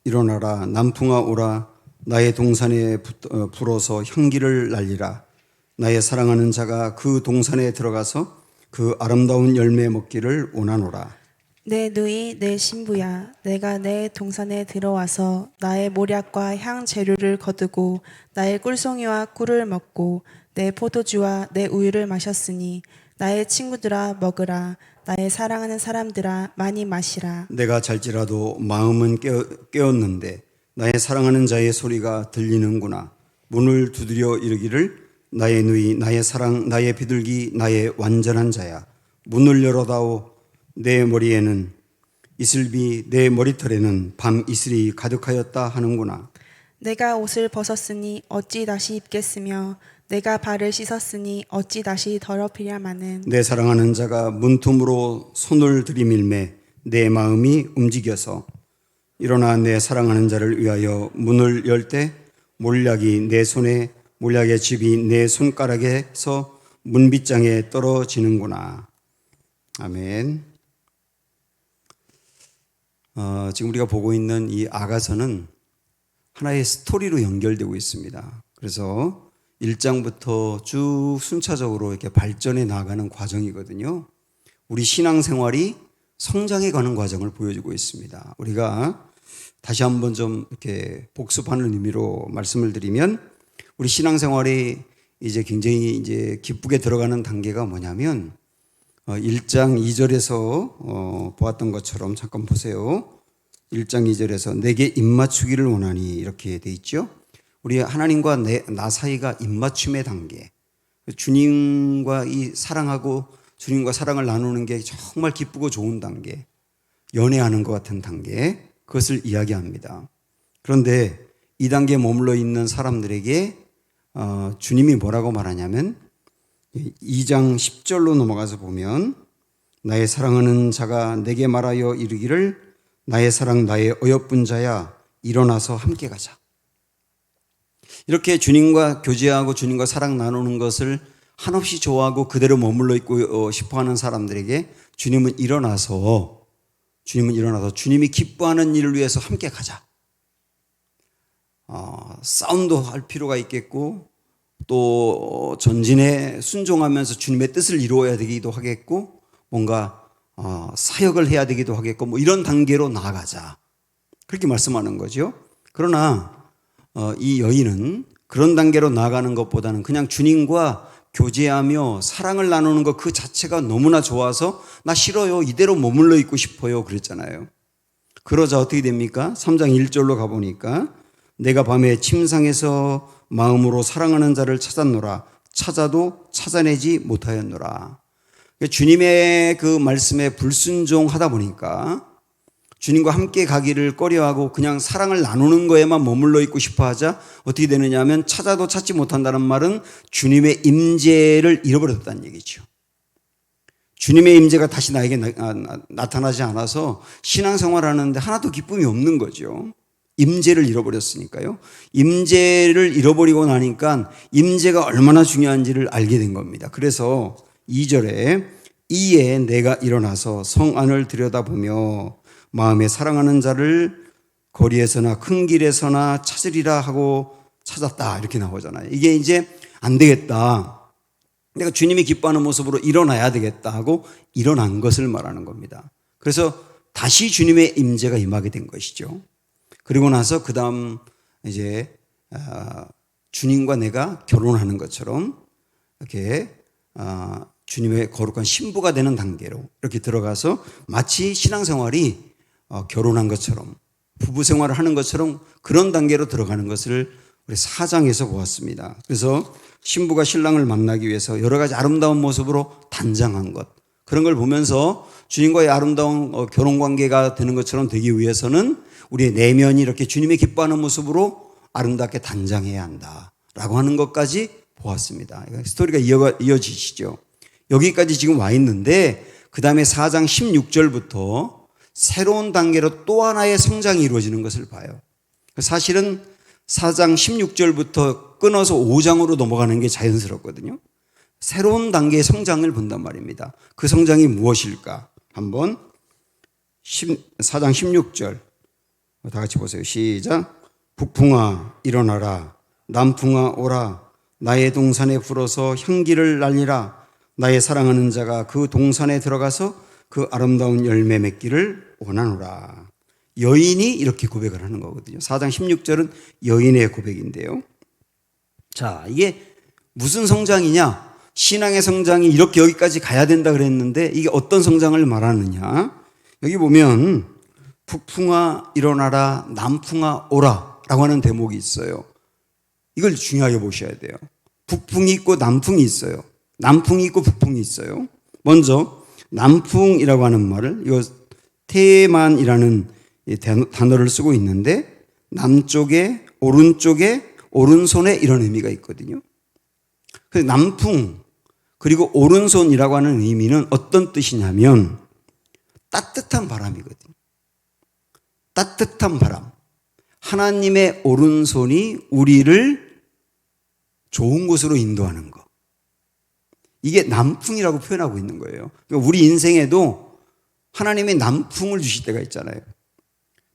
일어나라. 남풍아 오라. 나의 동산에 불어서 향기를 날리라. 나의 사랑하는 자가 그 동산에 들어가서 그 아름다운 열매 먹기를 원하노라. 내 누이 내 신부야, 내가 내 동산에 들어와서 나의 모략과 향 재료를 거두고 나의 꿀송이와 꿀을 먹고 내 포도주와 내 우유를 마셨으니 나의 친구들아 먹으라. 나의 사랑하는 사람들아 많이 마시라. 내가 잘지라도 마음은 깨었는데 나의 사랑하는 자의 소리가 들리는구나. 문을 두드려 이르기를 나의 누이 나의 사랑 나의 비둘기 나의 완전한 자야. 문을 열어다오. 내 머리에는 이슬비 내 머리털에는 밤 이슬이 가득하였다 하는구나. 내가 옷을 벗었으니 어찌 다시 입겠으며 내가 발을 씻었으니 어찌 다시 더럽히랴마는. 내 사랑하는 자가 문틈으로 손을 들이밀매 내 마음이 움직여서 일어나 내 사랑하는 자를 위하여 문을 열 때 몰약이 내 손에 몰약의 즙이 내 손가락에서 문빗장에 떨어지는구나. 아멘. 지금 우리가 보고 있는 이 아가서는 하나의 스토리로 연결되고 있습니다. 그래서 1장부터 쭉 순차적으로 이렇게 발전해 나가는 과정이거든요. 우리 신앙생활이 성장해 가는 과정을 보여주고 있습니다. 우리가 다시 한번 좀 이렇게 복습하는 의미로 말씀을 드리면 우리 신앙생활이 이제 굉장히 이제 기쁘게 들어가는 단계가 뭐냐면 1장 2절에서 보았던 것처럼 잠깐 보세요. 1장 2절에서 내게 입맞추기를 원하니 이렇게 돼 있죠. 우리 하나님과 나 사이가 입맞춤의 단계. 주님과 이 사랑하고 주님과 사랑을 나누는 게 정말 기쁘고 좋은 단계. 연애하는 것 같은 단계. 그것을 이야기합니다. 그런데 이 단계에 머물러 있는 사람들에게 주님이 뭐라고 말하냐면 2장 10절로 넘어가서 보면 나의 사랑하는 자가 내게 말하여 이르기를 나의 사랑 나의 어여쁜 자야 일어나서 함께 가자. 이렇게 주님과 교제하고 주님과 사랑 나누는 것을 한없이 좋아하고 그대로 머물러 있고 싶어하는 사람들에게 주님은 일어나서 주님이 기뻐하는 일을 위해서 함께 가자. 싸움도 할 필요가 있겠고 또 전진에 순종하면서 주님의 뜻을 이루어야 되기도 하겠고 뭔가 사역을 해야 되기도 하겠고 뭐 이런 단계로 나아가자. 그렇게 말씀하는 거죠. 그러나 이 여인은 그런 단계로 나아가는 것보다는 그냥 주님과 교제하며 사랑을 나누는 것 그 자체가 너무나 좋아서 나 싫어요. 이대로 머물러 있고 싶어요. 그랬잖아요. 그러자 어떻게 됩니까? 3장 1절로 가보니까 내가 밤에 침상에서 마음으로 사랑하는 자를 찾았노라. 찾아도 찾아내지 못하였노라. 주님의 그 말씀에 불순종하다 보니까 주님과 함께 가기를 꺼려하고 그냥 사랑을 나누는 거에만 머물러 있고 싶어 하자 어떻게 되느냐 하면 찾아도 찾지 못한다는 말은 주님의 임재를 잃어버렸다는 얘기죠. 주님의 임재가 다시 나에게 나타나지 않아서 신앙생활하는데 하나도 기쁨이 없는 거죠. 임재를 잃어버렸으니까요. 임재를 잃어버리고 나니까 임재가 얼마나 중요한지를 알게 된 겁니다. 그래서 2절에 이에 내가 일어나서 성 안을 들여다보며 마음에 사랑하는 자를 거리에서나 큰 길에서나 찾으리라 하고 찾았다 이렇게 나오잖아요. 이게 이제 안 되겠다. 내가 주님이 기뻐하는 모습으로 일어나야 되겠다 하고 일어난 것을 말하는 겁니다. 그래서 다시 주님의 임재가 임하게 된 것이죠. 그리고 나서 그 다음 이제 주님과 내가 결혼하는 것처럼 이렇게 주님의 거룩한 신부가 되는 단계로 이렇게 들어가서 마치 신앙생활이 결혼한 것처럼 부부 생활을 하는 것처럼 그런 단계로 들어가는 것을 우리 4장에서 보았습니다. 그래서 신부가 신랑을 만나기 위해서 여러 가지 아름다운 모습으로 단장한 것 그런 걸 보면서 주님과의 아름다운 결혼관계가 되는 것처럼 되기 위해서는 우리의 내면이 이렇게 주님의 기뻐하는 모습으로 아름답게 단장해야 한다라고 하는 것까지 보았습니다. 스토리가 이어지시죠. 여기까지 지금 와 있는데 그 다음에 4장 16절부터 새로운 단계로 또 하나의 성장이 이루어지는 것을 봐요. 사실은 4장 16절부터 끊어서 5장으로 넘어가는 게 자연스럽거든요. 새로운 단계의 성장을 본단 말입니다. 그 성장이 무엇일까? 한번 4장 16절 다 같이 보세요. 시작. 북풍아 일어나라. 남풍아 오라. 나의 동산에 불어서 향기를 날리라. 나의 사랑하는 자가 그 동산에 들어가서 그 아름다운 열매 맺기를 원하노라. 여인이 이렇게 고백을 하는 거거든요. 4장 16절은 여인의 고백인데요. 자, 이게 무슨 성장이냐? 신앙의 성장이 이렇게 여기까지 가야 된다 그랬는데 이게 어떤 성장을 말하느냐? 여기 보면 북풍아 일어나라, 남풍아 오라 라고 하는 대목이 있어요. 이걸 중요하게 보셔야 돼요. 북풍이 있고 남풍이 있어요. 남풍이 있고 북풍이 있어요. 먼저 남풍이라고 하는 말을, 이거 테만이라는 단어를 쓰고 있는데 남쪽에, 오른쪽에, 오른손에 이런 의미가 있거든요. 그래서 남풍 그리고 오른손이라고 하는 의미는 어떤 뜻이냐면 따뜻한 바람이거든요. 따뜻한 바람. 하나님의 오른손이 우리를 좋은 곳으로 인도하는 것. 이게 남풍이라고 표현하고 있는 거예요. 그러니까 우리 인생에도 하나님의 남풍을 주실 때가 있잖아요.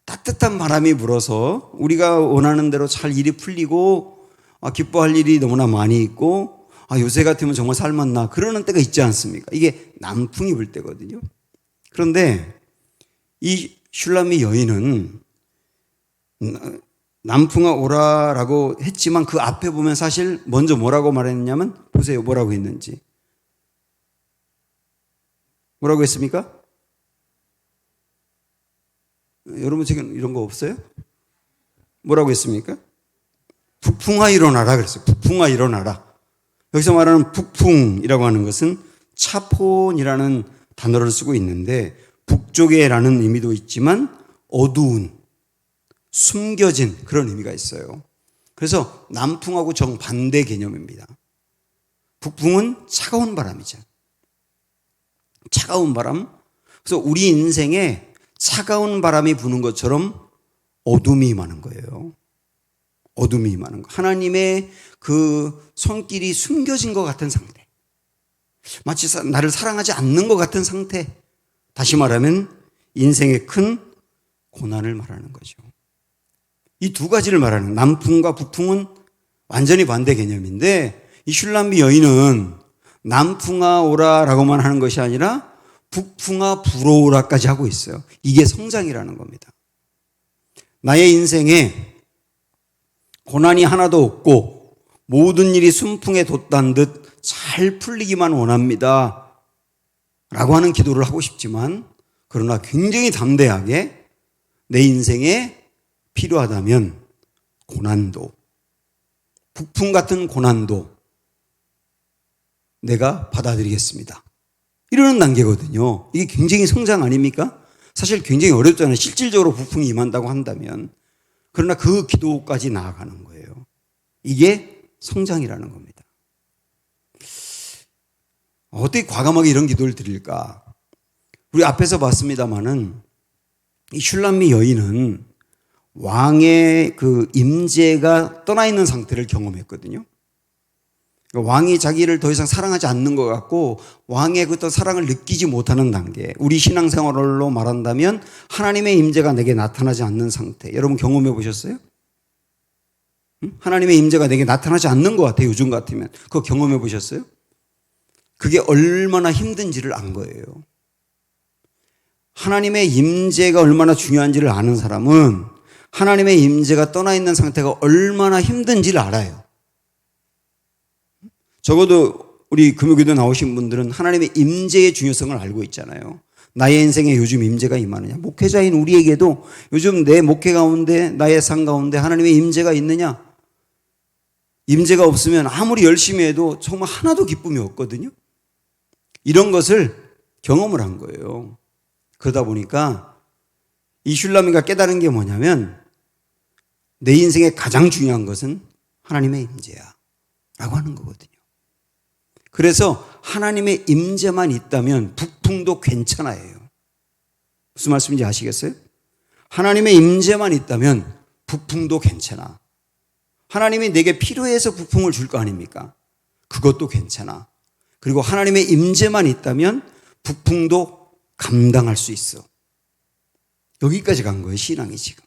따뜻한 바람이 불어서 우리가 원하는 대로 잘 일이 풀리고 기뻐할 일이 너무나 많이 있고 요새 같으면 정말 살맛나 그러는 때가 있지 않습니까? 이게 남풍이 불 때거든요. 그런데 이 슐람미 여인은 남풍아 오라라고 했지만 그 앞에 보면 사실 먼저 뭐라고 말했냐면 보세요. 뭐라고 했는지. 뭐라고 했습니까? 여러분 지금 이런 거 없어요? 뭐라고 했습니까? 북풍아 일어나라 그랬어요. 북풍아 일어나라. 여기서 말하는 북풍이라고 하는 것은 차폰이라는 단어를 쓰고 있는데 북쪽에라는 의미도 있지만 어두운, 숨겨진 그런 의미가 있어요. 그래서 남풍하고 정반대 개념입니다. 북풍은 차가운 바람이죠. 차가운 바람. 그래서 우리 인생에 차가운 바람이 부는 것처럼 어둠이 임하는 거예요. 어둠이 임하는 거. 하나님의 그 손길이 숨겨진 것 같은 상태. 마치 나를 사랑하지 않는 것 같은 상태. 다시 말하면 인생의 큰 고난을 말하는 거죠. 이 두 가지를 말하는 남풍과 북풍은 완전히 반대 개념인데 이 슐람미 여인은 남풍아 오라라고만 하는 것이 아니라 북풍아 불어오라까지 하고 있어요. 이게 성장이라는 겁니다. 나의 인생에 고난이 하나도 없고 모든 일이 순풍에 돋단 듯 잘 풀리기만 원합니다. 라고 하는 기도를 하고 싶지만 그러나 굉장히 담대하게 내 인생에 필요하다면 고난도, 북풍 같은 고난도 내가 받아들이겠습니다. 이러는 단계거든요. 이게 굉장히 성장 아닙니까? 사실 굉장히 어렵잖아요. 실질적으로 북풍이 임한다고 한다면. 그러나 그 기도까지 나아가는 거예요. 이게 성장이라는 겁니다. 어떻게 과감하게 이런 기도를 드릴까? 우리 앞에서 봤습니다마는 이 슐람미 여인은 왕의 그 임재가 떠나 있는 상태를 경험했거든요. 왕이 자기를 더 이상 사랑하지 않는 것 같고 왕의 그 어떤 사랑을 느끼지 못하는 단계. 우리 신앙생활로 말한다면 하나님의 임재가 내게 나타나지 않는 상태. 여러분 경험해 보셨어요? 하나님의 임재가 내게 나타나지 않는 것 같아요. 요즘 같으면. 그거 경험해 보셨어요? 그게 얼마나 힘든지를 안 거예요. 하나님의 임재가 얼마나 중요한지를 아는 사람은 하나님의 임재가 떠나 있는 상태가 얼마나 힘든지를 알아요. 적어도 우리 금요기도 나오신 분들은 하나님의 임재의 중요성을 알고 있잖아요. 나의 인생에 요즘 임재가 임하느냐. 목회자인 우리에게도 요즘 내 목회 가운데 나의 삶 가운데 하나님의 임재가 있느냐. 임재가 없으면 아무리 열심히 해도 정말 하나도 기쁨이 없거든요. 이런 것을 경험을 한 거예요. 그러다 보니까 이 슐라미가 깨달은 게 뭐냐면 내 인생에 가장 중요한 것은 하나님의 임재야 라고 하는 거거든요. 그래서 하나님의 임재만 있다면 북풍도 괜찮아요. 무슨 말씀인지 아시겠어요? 하나님의 임재만 있다면 북풍도 괜찮아. 하나님이 내게 필요해서 북풍을 줄 거 아닙니까? 그것도 괜찮아. 그리고 하나님의 임재만 있다면 북풍도 감당할 수 있어. 여기까지 간 거예요, 신앙이 지금.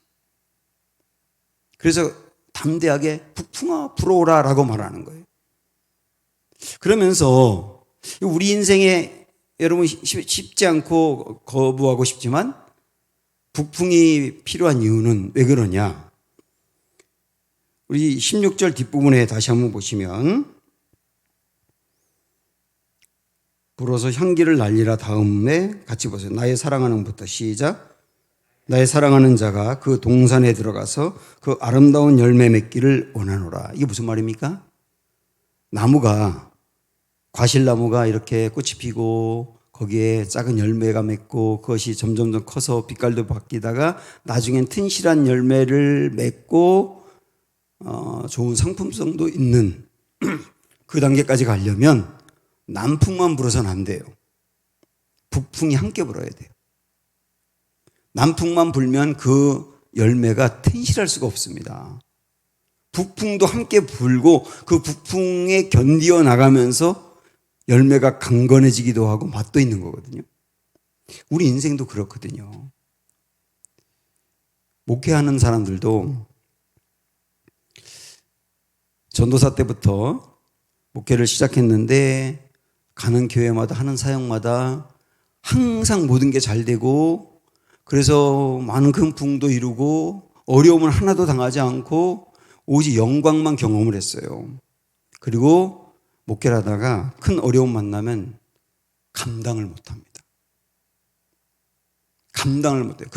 그래서 담대하게 북풍아 불어오라 라고 말하는 거예요. 그러면서 우리 인생에 여러분 쉽지 않고 거부하고 싶지만 북풍이 필요한 이유는 왜 그러냐? 우리 16절 뒷부분에 다시 한번 보시면 불어서 향기를 날리라 다음에 같이 보세요. 나의 사랑하는부터 시작. 나의 사랑하는 자가 그 동산에 들어가서 그 아름다운 열매 맺기를 원하노라. 이게 무슨 말입니까? 나무가 과실나무가 이렇게 꽃이 피고 거기에 작은 열매가 맺고 그것이 점점 커서 빛깔도 바뀌다가 나중엔 튼실한 열매를 맺고 좋은 상품성도 있는 그 단계까지 가려면 남풍만 불어서는 안 돼요. 북풍이 함께 불어야 돼요. 남풍만 불면 그 열매가 튼실할 수가 없습니다. 북풍도 함께 불고 그 북풍에 견디어 나가면서 열매가 강건해지기도 하고 맛도 있는 거거든요. 우리 인생도 그렇거든요. 목회하는 사람들도 전도사 때부터 목회를 시작했는데 가는 교회마다 하는 사역마다 항상 모든 게 잘 되고 그래서 많은 큰 부흥도 이루고 어려움을 하나도 당하지 않고 오직 영광만 경험을 했어요. 그리고 목회를 하다가 큰 어려움 만나면 감당을 못 합니다. 감당을 못 해요.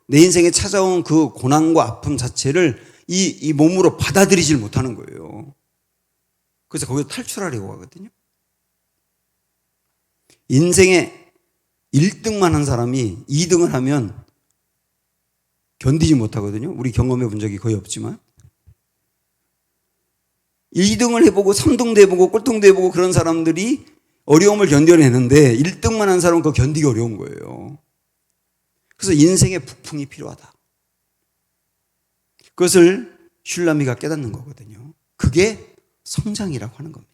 내 인생에 찾아온 그 고난과 아픔 자체를 이 몸으로 받아들이질 못하는 거예요. 그래서 거기서 탈출하려고 하거든요. 인생에 1등만 한 사람이 2등을 하면 견디지 못하거든요. 우리 경험해 본 적이 거의 없지만 2등을 해보고 3등도 해보고 꼴등도 해보고 그런 사람들이 어려움을 견뎌내는데 1등만 한 사람은 그거 견디기 어려운 거예요. 그래서 인생에 북풍이 필요하다. 그것을 슐라미가 깨닫는 거거든요. 그게 성장이라고 하는 겁니다.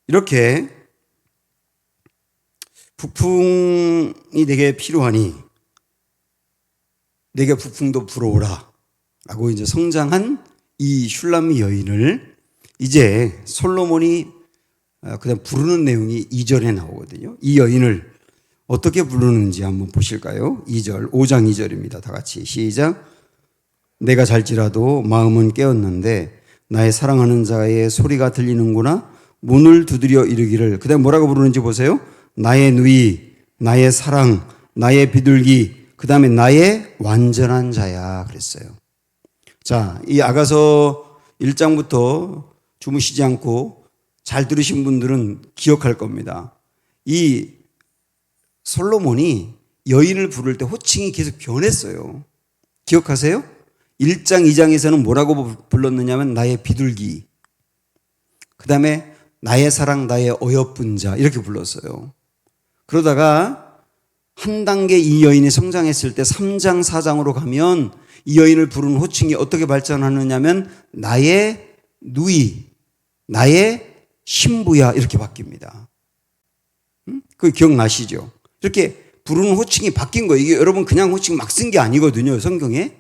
이렇게 북풍이 내게 필요하니 내게 북풍도 불어오라 라고 이제 성장한 이 슐라미 여인을 이제 솔로몬이 그냥 부르는 내용이 2절에 나오거든요. 이 여인을 어떻게 부르는지 한번 보실까요? 2절, 5장 2절입니다. 다 같이 시작. 내가 잘지라도 마음은 깨었는데 나의 사랑하는 자의 소리가 들리는구나. 문을 두드려 이르기를. 그 다음에 뭐라고 부르는지 보세요. 나의 누이, 나의 사랑, 나의 비둘기, 그 다음에 나의 완전한 자야 그랬어요. 자, 이 아가서 1장부터 주무시지 않고 잘 들으신 분들은 기억할 겁니다. 이 솔로몬이 여인을 부를 때 호칭이 계속 변했어요. 기억하세요? 1장, 2장에서는 뭐라고 불렀느냐면 나의 비둘기, 그 다음에 나의 사랑, 나의 어여쁜 자 이렇게 불렀어요. 그러다가 한 단계 이 여인이 성장했을 때 3장, 4장으로 가면 이 여인을 부르는 호칭이 어떻게 발전하느냐면 나의 누이, 나의 신부야 이렇게 바뀝니다. 그거 기억나시죠? 이렇게 부르는 호칭이 바뀐 거예요. 이게 여러분 그냥 호칭 막 쓴 게 아니거든요. 성경에.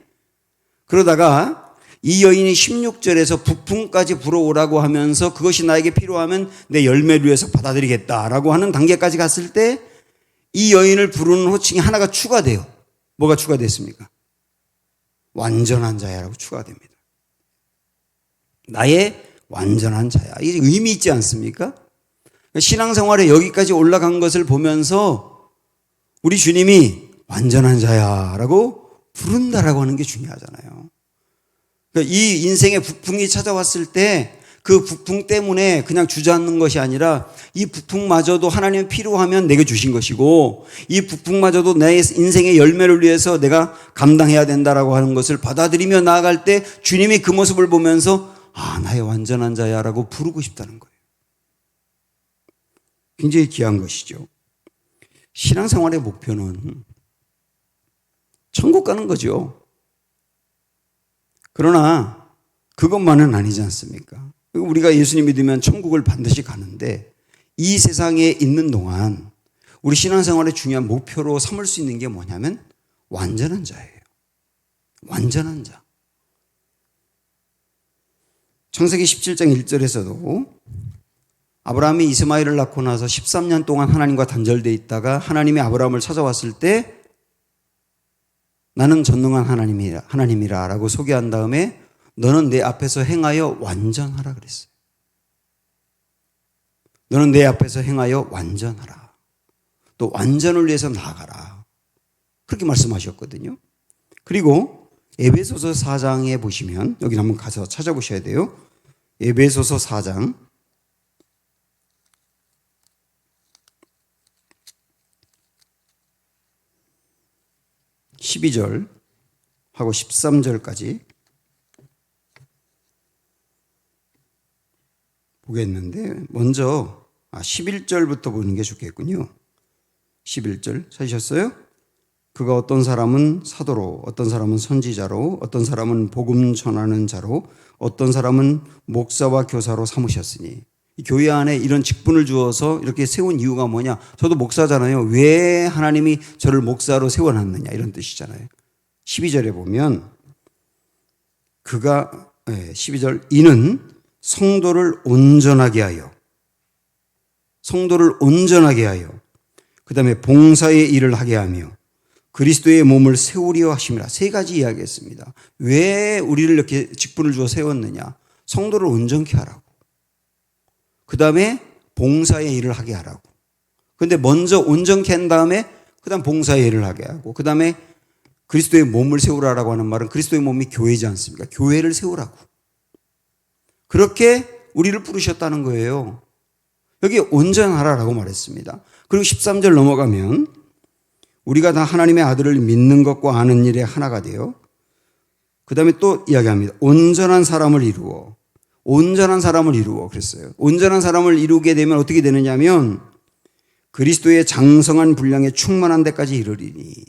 그러다가 이 여인이 16절에서 북풍까지 불어오라고 하면서 그것이 나에게 필요하면 내 열매를 위해서 받아들이겠다라고 하는 단계까지 갔을 때 이 여인을 부르는 호칭이 하나가 추가돼요. 뭐가 추가됐습니까? 완전한 자야라고 추가됩니다. 나의 완전한 자야. 이게 의미 있지 않습니까? 신앙생활에 여기까지 올라간 것을 보면서 우리 주님이 완전한 자야라고 부른다라고 하는 게 중요하잖아요. 그러니까 이 인생의 북풍이 찾아왔을 때 그 북풍 때문에 그냥 주저앉는 것이 아니라 이 북풍마저도 하나님이 필요하면 내게 주신 것이고 이 북풍마저도 내 인생의 열매를 위해서 내가 감당해야 된다라고 하는 것을 받아들이며 나아갈 때 주님이 그 모습을 보면서 아, 나의 완전한 자야라고 부르고 싶다는 거예요. 굉장히 귀한 것이죠. 신앙생활의 목표는 천국 가는 거죠. 그러나 그것만은 아니지 않습니까? 우리가 예수님 믿으면 천국을 반드시 가는데 이 세상에 있는 동안 우리 신앙생활의 중요한 목표로 삼을 수 있는 게 뭐냐면 완전한 자예요. 완전한 자. 창세기 17장 1절에서도 아브라함이 이스마엘을 낳고 나서 13년 동안 하나님과 단절되어 있다가 하나님이 아브라함을 찾아왔을 때 나는 전능한 하나님이라 라고 소개한 다음에 너는 내 앞에서 행하여 완전하라 그랬어요. 너는 내 앞에서 행하여 완전하라. 또 완전을 위해서 나아가라. 그렇게 말씀하셨거든요. 그리고 에베소서 4장에 보시면 여기 한번 가서 찾아보셔야 돼요. 에베소서 4장 12절 하고 13절까지 보겠는데 먼저 11절부터 보는 게 좋겠군요. 11절 찾으셨어요? 그가 어떤 사람은 사도로, 어떤 사람은 선지자로, 어떤 사람은 복음 전하는 자로, 어떤 사람은 목사와 교사로 삼으셨으니. 이 교회 안에 이런 직분을 주어서 이렇게 세운 이유가 뭐냐? 저도 목사잖아요. 왜 하나님이 저를 목사로 세워놨느냐? 이런 뜻이잖아요. 12절에 보면 그가 12절 이는 성도를 온전하게 하여 그 다음에 봉사의 일을 하게 하며 그리스도의 몸을 세우려 하심이라. 세 가지 이야기했습니다. 왜 우리를 이렇게 직분을 주어 세웠느냐? 성도를 온전케 하라고. 그 다음에 봉사의 일을 하게 하라고. 그런데 먼저 온전케 한 다음에 그 다음 봉사의 일을 하게 하고 그 다음에 그리스도의 몸을 세우라라고 하는 말은 그리스도의 몸이 교회지 않습니까? 교회를 세우라고. 그렇게 우리를 부르셨다는 거예요. 여기 온전하라라고 말했습니다. 그리고 13절 넘어가면 우리가 다 하나님의 아들을 믿는 것과 아는 일에 하나가 되어 그 다음에 또 이야기합니다. 온전한 사람을 이루어 그랬어요. 온전한 사람을 이루게 되면 어떻게 되느냐면 그리스도의 장성한 분량에 충만한 데까지 이르리니.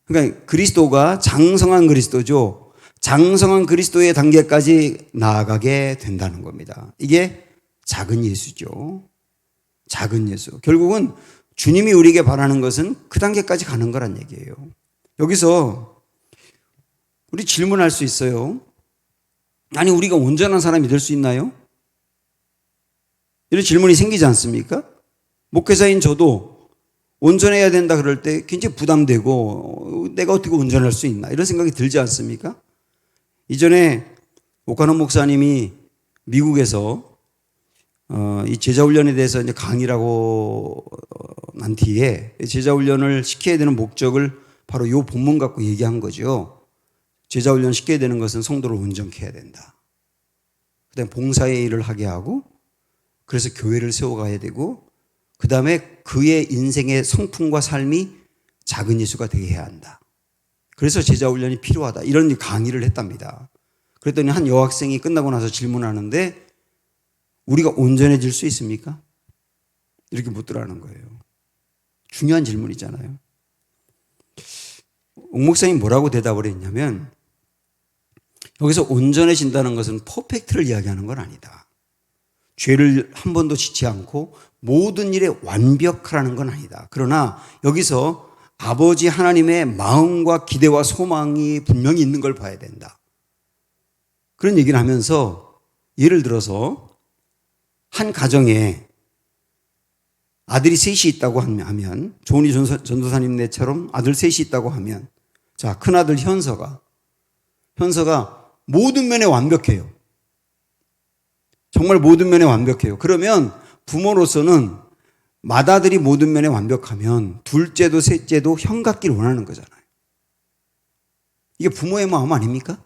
그러니까 그리스도가 장성한 그리스도죠. 장성한 그리스도의 단계까지 나아가게 된다는 겁니다. 이게 작은 예수죠. 작은 예수. 결국은 주님이 우리에게 바라는 것은 그 단계까지 가는 거란 얘기예요. 여기서 우리 질문할 수 있어요. 아니, 우리가 온전한 사람이 될 수 있나요? 이런 질문이 생기지 않습니까? 목회자인 저도 온전해야 된다 그럴 때 굉장히 부담되고 내가 어떻게 온전할 수 있나 이런 생각이 들지 않습니까? 이전에 오카노 목사님이 미국에서 이 제자훈련에 대해서 이제 강의라고 난 뒤에 제자훈련을 시켜야 되는 목적을 바로 이 본문 갖고 얘기한 거죠. 제자훈련 시켜야 되는 것은 성도를 온전케 해야 된다. 그 다음에 봉사의 일을 하게 하고 그래서 교회를 세워가야 되고 그 다음에 그의 인생의 성품과 삶이 작은 예수가 되게 해야 한다. 그래서 제자훈련이 필요하다. 이런 강의를 했답니다. 그랬더니 한 여학생이 끝나고 나서 질문하는데 우리가 온전해질 수 있습니까? 이렇게 묻더라는 거예요. 중요한 질문이잖아요. 옥 목사님이 뭐라고 대답을 했냐면 여기서 온전해진다는 것은 퍼펙트를 이야기하는 건 아니다. 죄를 한 번도 짓지 않고 모든 일에 완벽하라는 건 아니다. 그러나 여기서 아버지 하나님의 마음과 기대와 소망이 분명히 있는 걸 봐야 된다. 그런 얘기를 하면서 예를 들어서 한 가정에 아들이 셋이 있다고 하면 조은희 전도사님네처럼 아들 셋이 있다고 하면 자, 큰아들 현서가 모든 면에 완벽해요. 정말 모든 면에 완벽해요. 그러면 부모로서는 맏아들이 모든 면에 완벽하면 둘째도 셋째도 형 같기를 원하는 거잖아요. 이게 부모의 마음 아닙니까?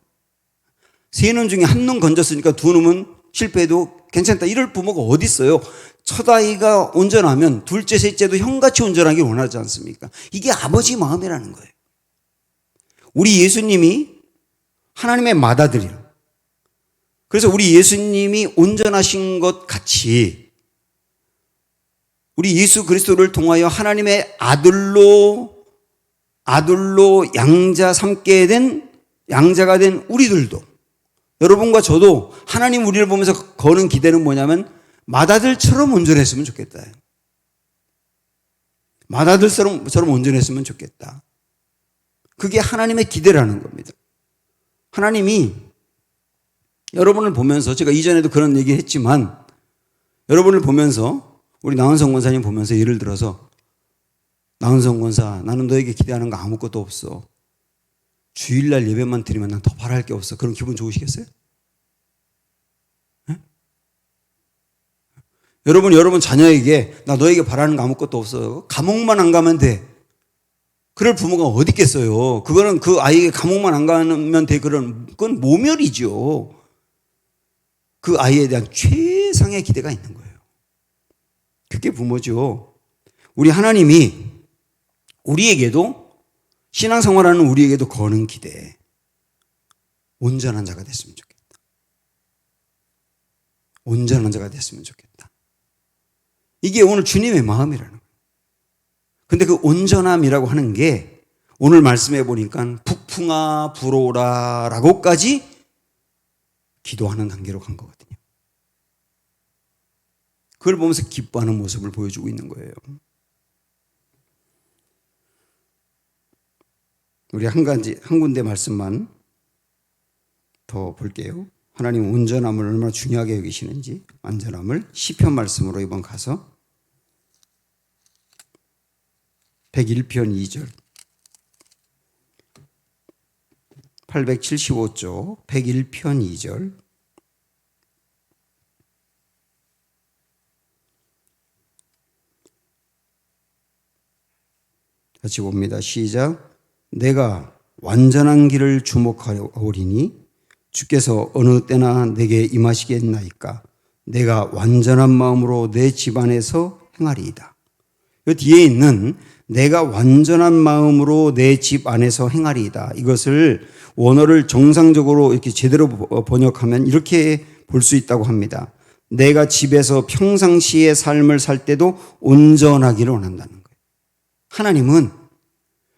세 놈 중에 한 놈 건졌으니까 두 놈은 실패해도 괜찮다. 이럴 부모가 어디 있어요? 첫아이가 온전하면 둘째, 셋째도 형같이 온전하길 원하지 않습니까? 이게 아버지 마음이라는 거예요. 우리 예수님이 하나님의 맏아들이에요. 그래서 우리 예수님이 온전하신 것 같이 우리 예수 그리스도를 통하여 하나님의 아들로 양자가 된 우리들도 여러분과 저도 하나님 우리를 보면서 거는 기대는 뭐냐면 맏아들처럼 온전했으면 좋겠다. 맏아들처럼 온전했으면 좋겠다. 그게 하나님의 기대라는 겁니다. 하나님이 여러분을 보면서, 제가 이전에도 그런 얘기 했지만, 여러분을 보면서, 우리 나은성 권사님 보면서 예를 들어서, 나은성 권사, 나는 너에게 기대하는 거 아무것도 없어. 주일날 예배만 드리면 난 더 바랄 게 없어. 그럼 기분 좋으시겠어요? 네? 여러분 자녀에게 나 너에게 바라는 거 아무것도 없어. 감옥만 안 가면 돼. 그럴 부모가 어디 있겠어요. 그거는 그 아이에게 감옥만 안 가면 돼. 그건 모멸이죠. 그 아이에 대한 최상의 기대가 있는 거예요. 그게 부모죠. 우리 하나님이 우리에게도, 신앙생활하는 우리에게도 거는 기대. 온전한 자가 됐으면 좋겠다. 온전한 자가 됐으면 좋겠다. 이게 오늘 주님의 마음이라는 거예요. 근데 그 온전함이라고 하는 게 오늘 말씀해 보니까 북풍아 불어오라 라고까지 기도하는 단계로 간 거거든요. 그걸 보면서 기뻐하는 모습을 보여주고 있는 거예요. 우리 한 군데 말씀만 더 볼게요. 하나님 온전함을 얼마나 중요하게 여기시는지, 완전함을 시편 말씀으로 이번 가서 101편 2절 875쪽 101편 2절 같이 봅니다. 시작. 내가 완전한 길을 주목하오리니 주께서 어느 때나 내게 임하시겠나이까. 내가 완전한 마음으로 내 집안에서 행하리이다. 그 뒤에 있는 내가 완전한 마음으로 내 집 안에서 행하리이다. 이것을 원어를 정상적으로 이렇게 제대로 번역하면 이렇게 볼 수 있다고 합니다. 내가 집에서 평상시의 삶을 살 때도 온전하기를 원한다는 거예요.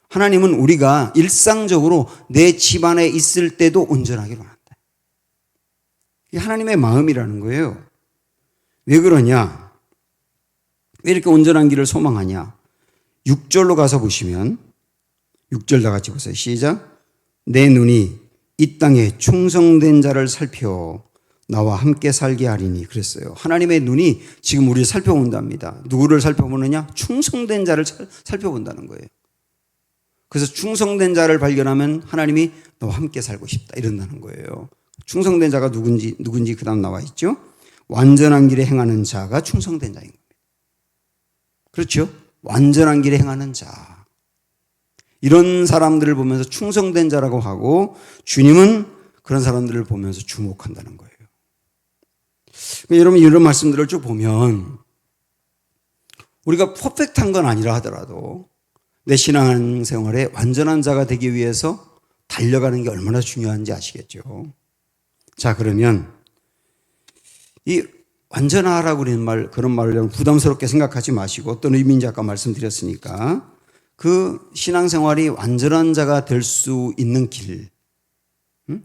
하나님은 우리가 일상적으로 내 집안에 있을 때도 온전하기를 원한다. 이게 하나님의 마음이라는 거예요. 왜 그러냐? 왜 이렇게 온전한 길을 소망하냐? 6절로 가서 보시면 6절 다 같이 보세요. 시작. 내 눈이 이 땅에 충성된 자를 살펴 나와 함께 살게 하리니 그랬어요. 하나님의 눈이 지금 우리를 살펴본답니다. 누구를 살펴보느냐? 충성된 자를 살펴본다는 거예요. 그래서 충성된 자를 발견하면 하나님이 너와 함께 살고 싶다 이런다는 거예요. 충성된 자가 누군지 그 다음 나와 있죠. 완전한 길에 행하는 자가 충성된 자인 겁니다. 그렇죠? 완전한 길에 행하는 자. 이런 사람들을 보면서 충성된 자라고 하고 주님은 그런 사람들을 보면서 주목한다는 거예요. 여러분 이런 말씀들을 쭉 보면 우리가 퍼펙트한 건 아니라 하더라도 내 신앙생활에 완전한 자가 되기 위해서 달려가는 게 얼마나 중요한지 아시겠죠? 자, 그러면 이 완전하라고 그런 말을 부담스럽게 생각하지 마시고 어떤 의미인지 아까 말씀드렸으니까 그 신앙생활이 완전한 자가 될 수 있는 길,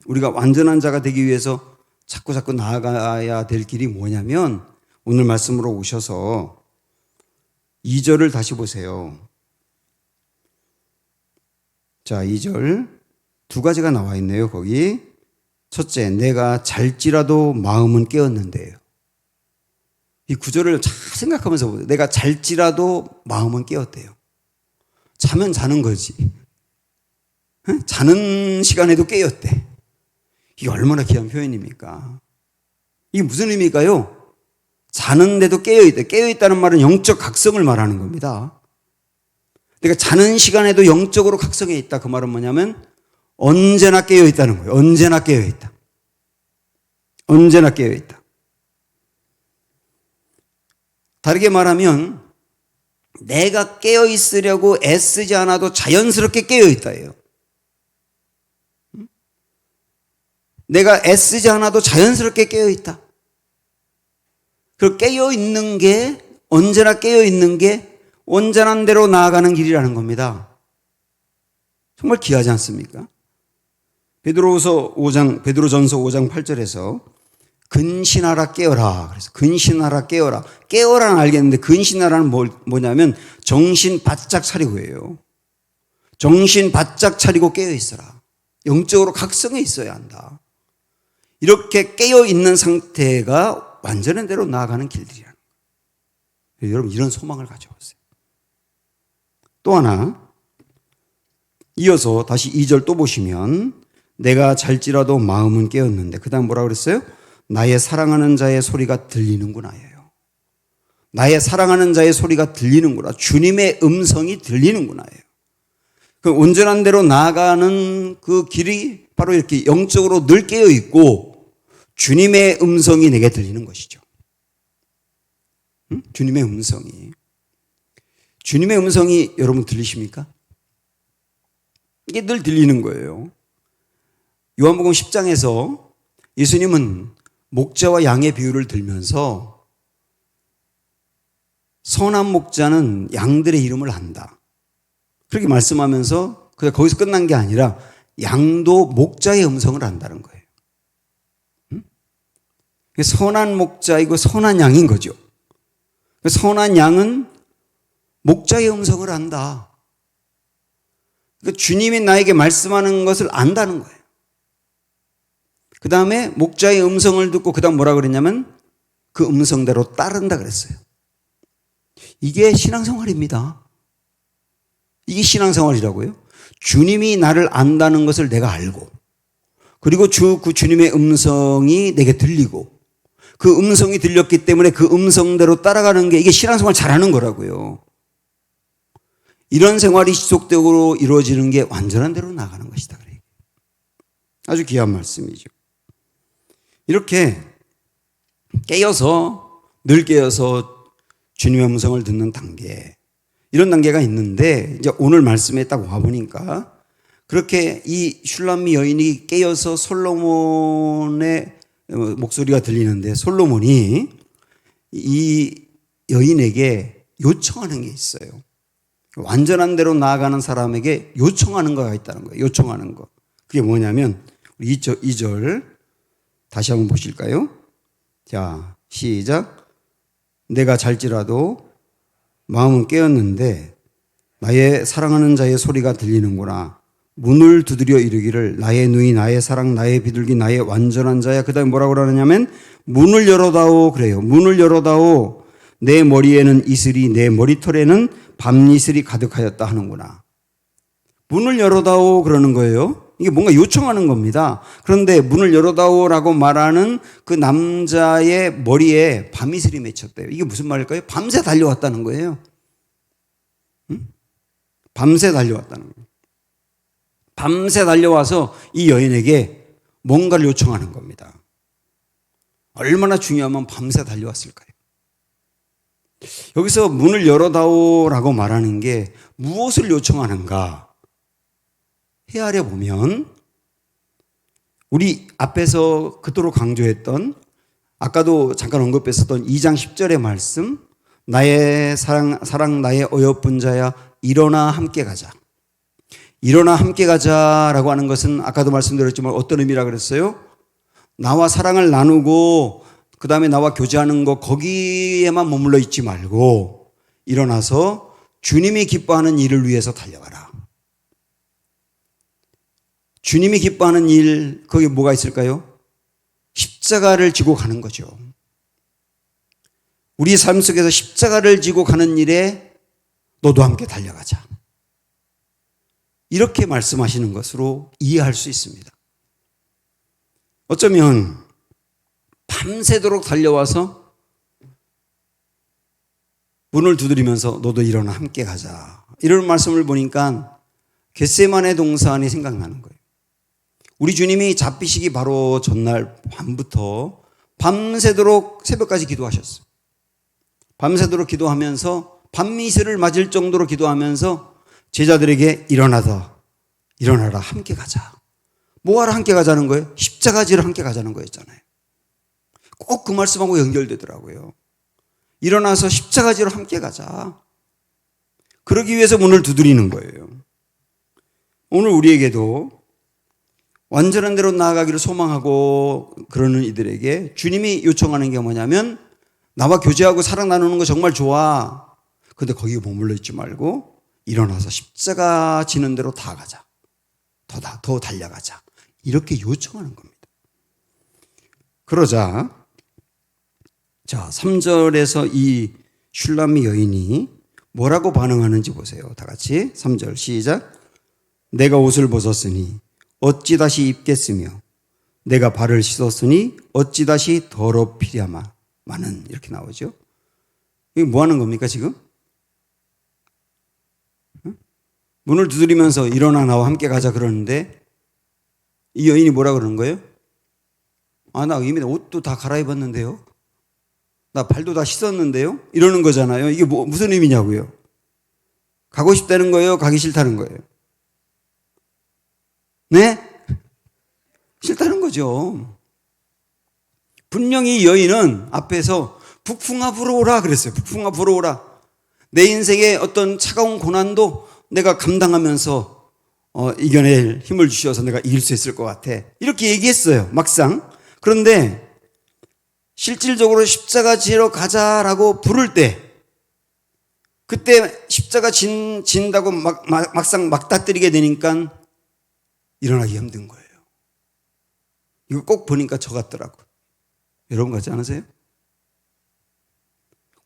우리가 완전한 자가 되기 위해서 자꾸 나아가야 될 길이 뭐냐면 오늘 말씀으로 오셔서 2절을 다시 보세요. 자, 2절 두 가지가 나와 있네요. 거기 첫째, 내가 잘지라도 마음은 깨었는데요. 이 구절을 잘 생각하면서 보세요. 내가 잘지라도 마음은 깨었대요. 자면 자는 거지. 자는 시간에도 깨었대. 이게 얼마나 귀한 표현입니까? 이게 무슨 의미일까요? 자는데도 깨어있다. 깨어있다는 말은 영적 각성을 말하는 겁니다. 내가 자는 시간에도 영적으로 각성해 있다. 그 말은 뭐냐면 언제나 깨어있다는 거예요. 언제나 깨어있다. 언제나 깨어있다. 다르게 말하면 내가 깨어있으려고 애쓰지 않아도 자연스럽게 깨어있다예요. 내가 애쓰지 않아도 자연스럽게 깨어있다. 그 깨어있는 게 언제나 깨어있는 게 온전한 대로 나아가는 길이라는 겁니다. 정말 귀하지 않습니까? 베드로전서 5장 8절에서 근신하라 깨어라. 그래서 근신하라 깨어라. 깨어라는 알겠는데 근신하라는 뭐냐면 정신 바짝 차리고예요. 정신 바짝 차리고 깨어 있어라. 영적으로 각성해 있어야 한다. 이렇게 깨어 있는 상태가 완전한 대로 나아가는 길들이라는 거예요. 여러분 이런 소망을 가져보세요. 또 하나 이어서 다시 2절 또 보시면 내가 잘지라도 마음은 깨었는데 그 다음 뭐라 그랬어요? 나의 사랑하는 자의 소리가 들리는구나예요. 나의 사랑하는 자의 소리가 들리는구나. 주님의 음성이 들리는구나예요. 그 온전한 대로 나아가는 그 길이 바로 이렇게 영적으로 늘 깨어 있고 주님의 음성이 내게 들리는 것이죠. 주님의 음성이. 주님의 음성이 여러분 들리십니까? 이게 늘 들리는 거예요. 요한복음 10장에서 예수님은 목자와 양의 비유를 들면서 선한 목자는 양들의 이름을 안다. 그렇게 말씀하면서 그냥 거기서 끝난 게 아니라 양도 목자의 음성을 안다는 거예요. 선한 목자이고 선한 양인 거죠. 선한 양은 목자의 음성을 안다. 그러니까 주님이 나에게 말씀하는 것을 안다는 거예요. 그 다음에 목자의 음성을 듣고 그 다음 뭐라 그랬냐면 그 음성대로 따른다 그랬어요. 이게 신앙생활입니다. 이게 신앙생활이라고요. 주님이 나를 안다는 것을 내가 알고 그리고 그 주님의 음성이 내게 들리고 그 음성이 들렸기 때문에 그 음성대로 따라가는 게 이게 신앙생활 잘하는 거라고요. 이런 생활이 지속적으로 이루어지는 게 완전한 대로 나가는 것이다. 아주 귀한 말씀이죠. 이렇게 깨어서 늘 깨어서 주님의 음성을 듣는 단계 이런 단계가 있는데 이제 오늘 말씀에 딱 와보니까 그렇게 이 슐람미 여인이 깨어서 솔로몬의 목소리가 들리는데 솔로몬이 이 여인에게 요청하는 게 있어요. 완전한 대로 나아가는 사람에게 요청하는 거가 있다는 거예요. 요청하는 거. 그게 뭐냐면 2절 다시 한번 보실까요? 자, 시작. 내가 잘지라도 마음은 깨었는데 나의 사랑하는 자의 소리가 들리는구나. 문을 두드려 이르기를 나의 누이 나의 사랑 나의 비둘기 나의 완전한 자야. 그 다음에 뭐라고 그러냐면 문을 열어다오 그래요. 문을 열어다오. 내 머리에는 이슬이 내 머리털에는 밤이슬이 가득하였다 하는구나. 문을 열어다오 그러는 거예요. 이게 뭔가 요청하는 겁니다. 그런데 문을 열어다오라고 말하는 그 남자의 머리에 밤이슬이 맺혔대요. 이게 무슨 말일까요? 밤새 달려왔다는 거예요. 밤새 달려왔다는 거예요. 밤새 달려와서 이 여인에게 뭔가를 요청하는 겁니다. 얼마나 중요하면 밤새 달려왔을까요? 여기서 문을 열어다오라고 말하는 게 무엇을 요청하는가? 헤아려 보면 우리 앞에서 그토록 강조했던 아까도 잠깐 언급했었던 2장 10절의 말씀 나의 사랑 나의 어여쁜 자야 일어나 함께 가자. 일어나 함께 가자라고 하는 것은 아까도 말씀드렸지만 어떤 의미라 그랬어요? 나와 사랑을 나누고 그 다음에 나와 교제하는 거 거기에만 머물러 있지 말고 일어나서 주님이 기뻐하는 일을 위해서 달려가라. 주님이 기뻐하는 일, 거기 뭐가 있을까요? 십자가를 지고 가는 거죠. 우리 삶 속에서 십자가를 지고 가는 일에 너도 함께 달려가자. 이렇게 말씀하시는 것으로 이해할 수 있습니다. 어쩌면 밤새도록 달려와서 문을 두드리면서 너도 일어나 함께 가자. 이런 말씀을 보니까 겟세마네 동산이 생각나는 거예요. 우리 주님이 잡히시기 바로 전날 밤부터 밤새도록 새벽까지 기도하셨어요. 밤새도록 기도하면서 밤미세를 맞을 정도로 기도하면서 제자들에게 일어나라 함께 가자. 뭐하러 함께 가자는 거예요? 십자가 지러 함께 가자는 거였잖아요. 꼭 그 말씀하고 연결되더라고요. 일어나서 십자가 지러 함께 가자. 그러기 위해서 문을 두드리는 거예요. 오늘 우리에게도 완전한 대로 나아가기를 소망하고 그러는 이들에게 주님이 요청하는 게 뭐냐면 나와 교제하고 사랑 나누는 거 정말 좋아. 근데 거기에 머물러 있지 말고 일어나서 십자가 지는 대로 다 가자. 더 달려가자. 이렇게 요청하는 겁니다. 그러자 자 3절에서 이 슐람미 여인이 뭐라고 반응하는지 보세요. 다 같이 3절 시작. 내가 옷을 벗었으니 어찌 다시 입겠으며 내가 발을 씻었으니 어찌 다시 더럽히랴마는 이렇게 나오죠. 이게 뭐 하는 겁니까 지금? 문을 두드리면서 일어나 나와 함께 가자 그러는데 이 여인이 뭐라 그러는 거예요? 아, 나 이미 옷도 다 갈아입었는데요. 나 발도 다 씻었는데요. 이러는 거잖아요. 이게 무슨 의미냐고요. 가고 싶다는 거예요? 가기 싫다는 거예요? 네? 싫다는 거죠. 분명히 여인은 앞에서 북풍아 불어오라 그랬어요. 북풍아 불어오라. 내 인생의 어떤 차가운 고난도 내가 감당하면서 이겨낼 힘을 주셔서 내가 이길 수 있을 것 같아. 이렇게 얘기했어요. 막상. 그런데 실질적으로 십자가 지러 가자라고 부를 때 그때 십자가 진다고 막상 막다뜨리게 되니까 일어나기 힘든 거예요. 이거 꼭 보니까 저 같더라고요. 여러분 같지 않으세요?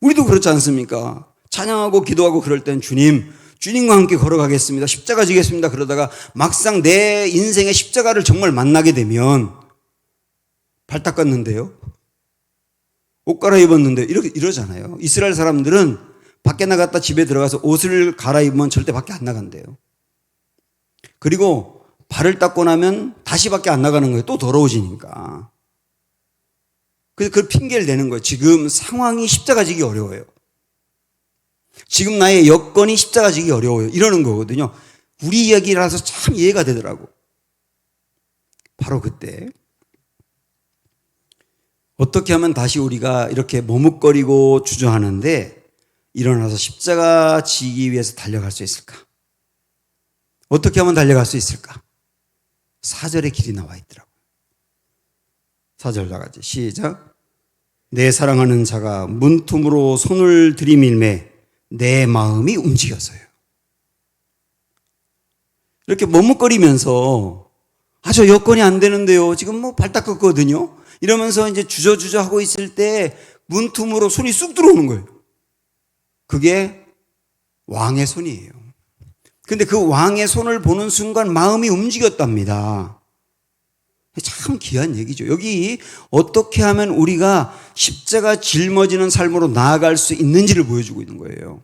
우리도 그렇지 않습니까? 찬양하고 기도하고 그럴 땐 주님과 함께 걸어가겠습니다. 십자가 지겠습니다. 그러다가 막상 내 인생의 십자가를 정말 만나게 되면 발 닦았는데요. 옷 갈아입었는데 이러잖아요. 이스라엘 사람들은 밖에 나갔다 집에 들어가서 옷을 갈아입으면 절대 밖에 안 나간대요. 그리고 발을 닦고 나면 다시 밖에 안 나가는 거예요. 또 더러워지니까. 그래서 그걸 핑계를 대는 거예요. 지금 상황이 십자가 지기 어려워요. 지금 나의 여건이 십자가 지기 어려워요. 이러는 거거든요. 우리 이야기라서 참 이해가 되더라고. 바로 그때 어떻게 하면 다시 우리가 이렇게 머뭇거리고 주저하는데 일어나서 십자가 지기 위해서 달려갈 수 있을까? 어떻게 하면 달려갈 수 있을까? 4절의 길이 나와 있더라고요. 4절 다 같이 시작. 내 사랑하는 자가 문틈으로 손을 들이밀매 내 마음이 움직여서요. 이렇게 머뭇거리면서 저 여건이 안 되는데요. 지금 뭐 발 닦았거든요. 이러면서 이제 주저주저 하고 있을 때 문틈으로 손이 쑥 들어오는 거예요. 그게 왕의 손이에요. 근데 그 왕의 손을 보는 순간 마음이 움직였답니다. 참 귀한 얘기죠. 여기 어떻게 하면 우리가 십자가 짊어지는 삶으로 나아갈 수 있는지를 보여주고 있는 거예요.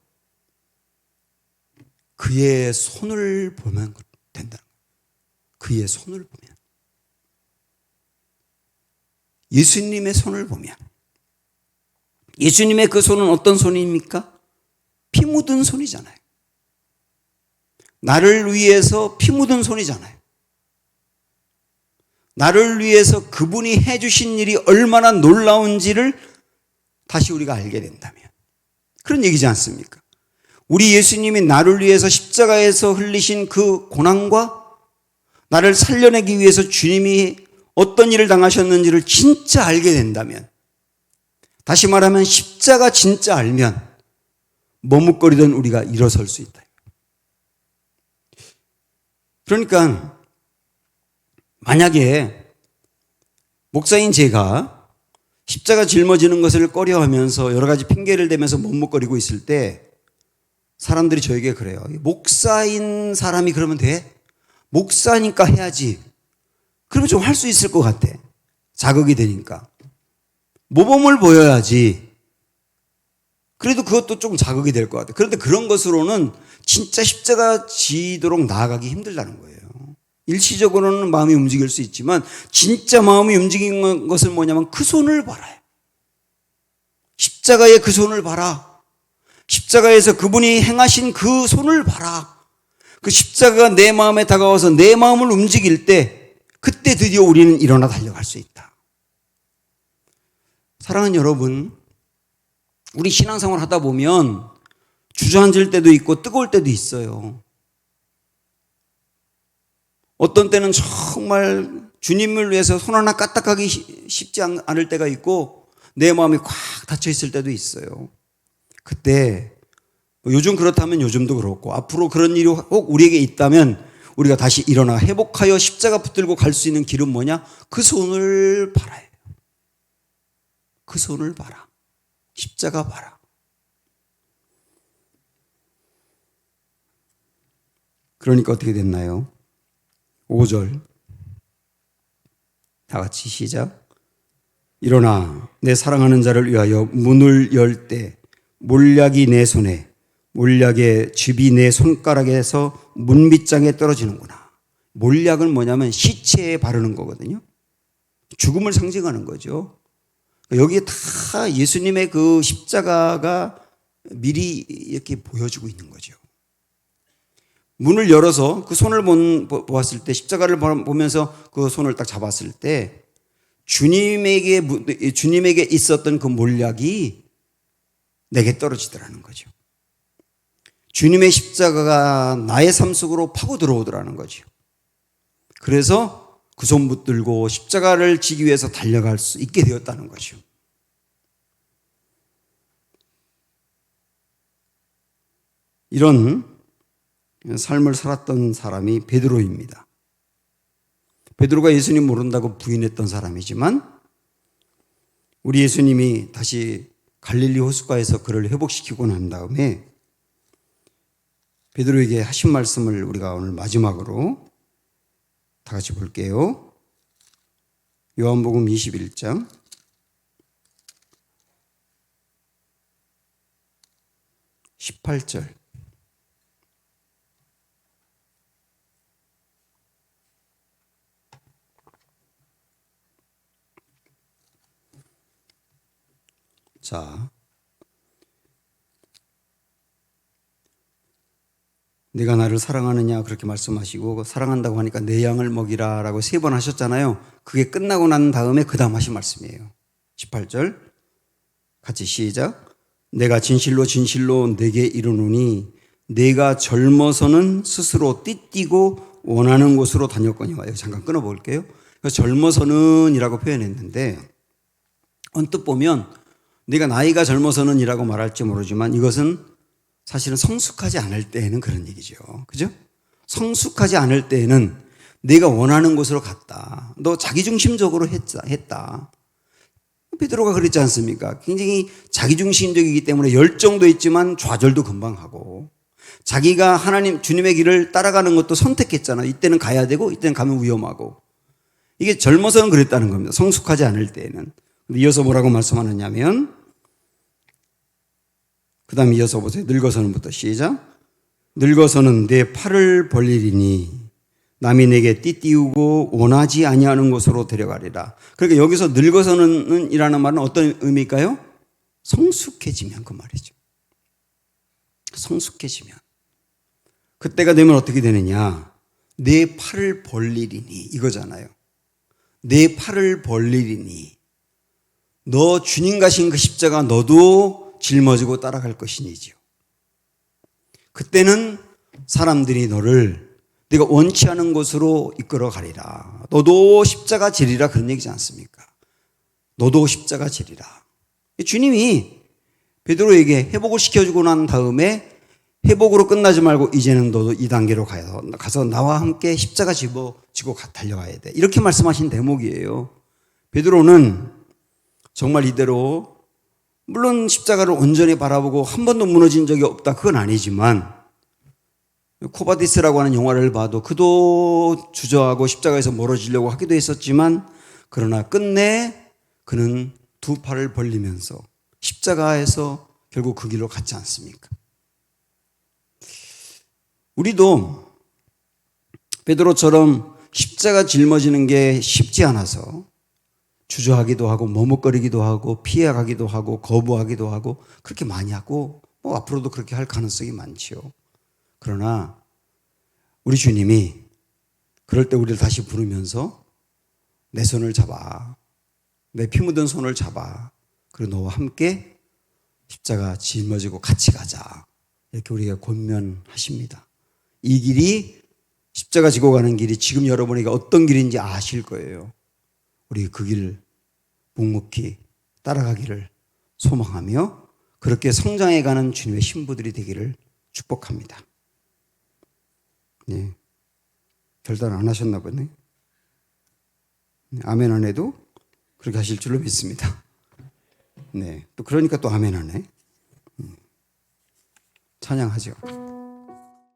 그의 손을 보면 된다는 거예요. 그의 손을 보면. 예수님의 손을 보면. 예수님의 그 손은 어떤 손입니까? 피 묻은 손이잖아요. 나를 위해서 피 묻은 손이잖아요. 나를 위해서 그분이 해주신 일이 얼마나 놀라운지를 다시 우리가 알게 된다면 그런 얘기지 않습니까? 우리 예수님이 나를 위해서 십자가에서 흘리신 그 고난과 나를 살려내기 위해서 주님이 어떤 일을 당하셨는지를 진짜 알게 된다면, 다시 말하면 십자가 진짜 알면 머뭇거리던 우리가 일어설 수 있다. 그러니까 만약에 목사인 제가 십자가 짊어지는 것을 꺼려하면서 여러 가지 핑계를 대면서 머뭇거리고 있을 때 사람들이 저에게 그래요. 목사인 사람이 그러면 돼? 목사니까 해야지. 그러면 좀 할 수 있을 것 같아. 자극이 되니까. 모범을 보여야지. 그래도 그것도 좀 자극이 될 것 같아. 그런데 그런 것으로는 진짜 십자가 지도록 나아가기 힘들다는 거예요. 일시적으로는 마음이 움직일 수 있지만 진짜 마음이 움직이는 것은 뭐냐면 그 손을 봐라요. 십자가의 그 손을 봐라. 십자가에서 그분이 행하신 그 손을 봐라. 그 십자가가 내 마음에 다가와서 내 마음을 움직일 때 그때 드디어 우리는 일어나 달려갈 수 있다. 사랑하는 여러분, 우리 신앙생활 하다 보면 주저앉을 때도 있고 뜨거울 때도 있어요. 어떤 때는 정말 주님을 위해서 손 하나 까딱하기 쉽지 않을 때가 있고 내 마음이 꽉 닫혀 있을 때도 있어요. 그때 요즘 그렇다면 요즘도 그렇고 앞으로 그런 일이 꼭 우리에게 있다면 우리가 다시 일어나 회복하여 십자가 붙들고 갈 수 있는 길은 뭐냐? 그 손을 봐라요. 그 손을 봐라. 십자가 봐라. 그러니까 어떻게 됐나요? 5절 다 같이 시작. 일어나 내 사랑하는 자를 위하여 문을 열 때 몰약이 내 손에 몰약의 즙이 내 손가락에서 문빗장에 떨어지는구나. 몰약은 뭐냐면 시체에 바르는 거거든요. 죽음을 상징하는 거죠. 여기에 다 예수님의 그 십자가가 미리 이렇게 보여주고 있는 거죠. 문을 열어서 그 손을 보았을 때, 십자가를 보면서 그 손을 딱 잡았을 때 주님에게 있었던 그 몰약이 내게 떨어지더라는 거죠. 주님의 십자가가 나의 삶 속으로 파고 들어오더라는 거죠. 그래서 그 손 붙들고 십자가를 지기 위해서 달려갈 수 있게 되었다는 거죠. 이런 삶을 살았던 사람이 베드로입니다. 베드로가 예수님 모른다고 부인했던 사람이지만 우리 예수님이 다시 갈릴리 호숫가에서 그를 회복시키고 난 다음에 베드로에게 하신 말씀을 우리가 오늘 마지막으로 다 같이 볼게요. 요한복음 21장 18절. 자, 네가 나를 사랑하느냐 그렇게 말씀하시고 사랑한다고 하니까 내 양을 먹이라 라고 3번 하셨잖아요. 그게 끝나고 난 다음에 그 다음 하신 말씀이에요. 18절 같이 시작. 내가 진실로 진실로 내게 이르노니 내가 젊어서는 스스로 띠띠고 원하는 곳으로 다녔거니와. 여기 잠깐 끊어볼게요. 젊어서는 이라고 표현했는데 언뜻 보면 네가 나이가 젊어서는 이라고 말할지 모르지만 이것은 사실은 성숙하지 않을 때에는 그런 얘기죠. 그죠? 성숙하지 않을 때에는 내가 원하는 곳으로 갔다. 너 자기중심적으로 했다. 베드로가 그랬지 않습니까? 굉장히 자기중심적이기 때문에 열정도 있지만 좌절도 금방 하고 자기가 하나님 주님의 길을 따라가는 것도 선택했잖아요. 이때는 가야 되고 이때는 가면 위험하고. 이게 젊어서는 그랬다는 겁니다. 성숙하지 않을 때에는. 이어서 뭐라고 말씀하느냐면 그 다음 이어서 보세요. 늙어서는부터 시작. 늙어서는 내 팔을 벌리리니 남이 내게 띠띠우고 원하지 아니하는 곳으로 데려가리라. 그러니까 여기서 늙어서는 이라는 말은 어떤 의미일까요? 성숙해지면 그 말이죠. 성숙해지면. 그때가 되면 어떻게 되느냐. 내 팔을 벌리리니 이거잖아요. 내 팔을 벌리리니 너 주님 가신 그 십자가 너도 짊어지고 따라갈 것이니지요. 그때는 사람들이 너를 네가 원치 않은 곳으로 이끌어 가리라. 너도 십자가 지리라 그런 얘기지 않습니까? 너도 십자가 지리라. 주님이 베드로에게 회복을 시켜주고 난 다음에 회복으로 끝나지 말고 이제는 너도 이 단계로 가서 나와 함께 십자가 지고 달려가야 돼. 이렇게 말씀하신 대목이에요. 베드로는 정말 이대로 물론 십자가를 온전히 바라보고 한 번도 무너진 적이 없다. 그건 아니지만 코바디스라고 하는 영화를 봐도 그도 주저하고 십자가에서 멀어지려고 하기도 했었지만 그러나 끝내 그는 두 팔을 벌리면서 십자가에서 결국 그 길로 갔지 않습니까? 우리도 베드로처럼 십자가 짊어지는 게 쉽지 않아서 주저하기도 하고 머뭇거리기도 하고 피해가기도 하고 거부하기도 하고 그렇게 많이 하고 앞으로도 그렇게 할 가능성이 많지요. 그러나 우리 주님이 그럴 때 우리를 다시 부르면서 내 손을 잡아. 내 피 묻은 손을 잡아. 그리고 너와 함께 십자가 짊어지고 같이 가자. 이렇게 우리가 권면하십니다. 이 길이 십자가 지고 가는 길이 지금 여러분에게 어떤 길인지 아실 거예요. 우리 그 길을 묵묵히 따라가기를 소망하며 그렇게 성장해가는 주님의 신부들이 되기를 축복합니다. 네. 결단 안 하셨나 보네. 아멘 안 해도 그렇게 하실 줄로 믿습니다. 네, 또 그러니까 또 아멘 하네. 찬양하죠.